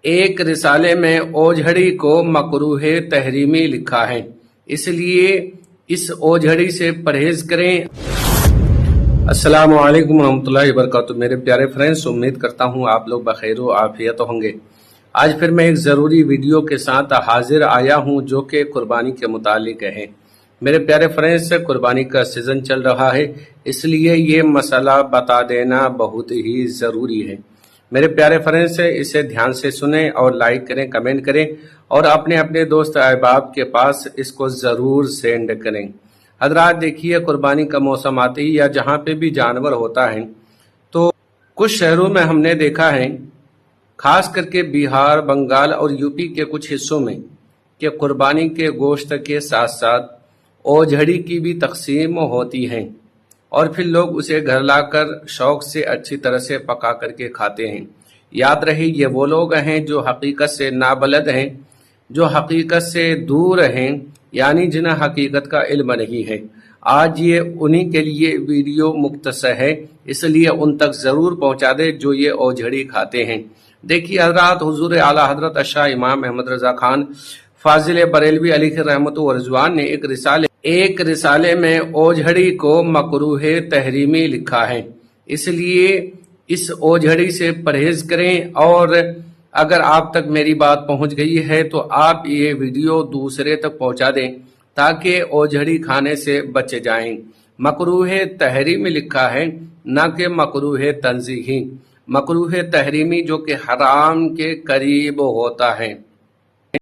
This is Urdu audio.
ایک رسالے میں اوجھڑی کو مکروہ تحریمی لکھا ہے، اس لیے اس اوجھڑی سے پرہیز کریں۔ السلام علیکم ورحمۃ اللہ وبرکاتہ۔ میرے پیارے فرینڈز، امید کرتا ہوں آپ لوگ بخیر و عافیت ہوں گے۔ آج پھر میں ایک ضروری ویڈیو کے ساتھ حاضر آیا ہوں جو کہ قربانی کے متعلق ہے۔ میرے پیارے فرینڈز، قربانی کا سیزن چل رہا ہے، اس لیے یہ مسئلہ بتا دینا بہت ہی ضروری ہے۔ میرے پیارے فرینڈز، اسے دھیان سے سنیں اور لائک کریں، کمنٹ کریں اور اپنے دوست احباب کے پاس اس کو ضرور سینڈ کریں۔ حضرات دیکھیے، قربانی کا موسم آتے ہی یا جہاں پہ بھی جانور ہوتا ہے تو کچھ شہروں میں ہم نے دیکھا ہے، خاص کر کے بہار، بنگال اور یو پی کے کچھ حصوں میں، کہ قربانی کے گوشت کے ساتھ ساتھ اوجھڑی کی بھی تقسیم ہوتی ہے اور پھر لوگ اسے گھر لا کر شوق سے اچھی طرح سے پکا کر کے کھاتے ہیں۔ یاد رہے، یہ وہ لوگ ہیں جو حقیقت سے نابلد ہیں، جو حقیقت سے دور ہیں، یعنی جنہیں حقیقت کا علم نہیں ہے۔ آج یہ انہی کے لیے ویڈیو مختصر ہے، اس لیے ان تک ضرور پہنچا دے جو یہ اوجھڑی کھاتے ہیں۔ دیکھیے حضرات، حضور اعلیٰ حضرت شاہ امام احمد رضا خان فاضل بریلوی علیہ رحمت و رضوان نے ایک رسالے میں اوجھڑی کو مکروہ تحریمی لکھا ہے، اس لیے اس اوجھڑی سے پرہیز کریں، اور اگر آپ تک میری بات پہنچ گئی ہے تو آپ یہ ویڈیو دوسرے تک پہنچا دیں تاکہ اوجھڑی کھانے سے بچ جائیں۔ مکروہ تحریمی لکھا ہے، نہ کہ مکروہ تنزیہی۔ مکروہ تحریمی جو کہ حرام کے قریب ہوتا ہے۔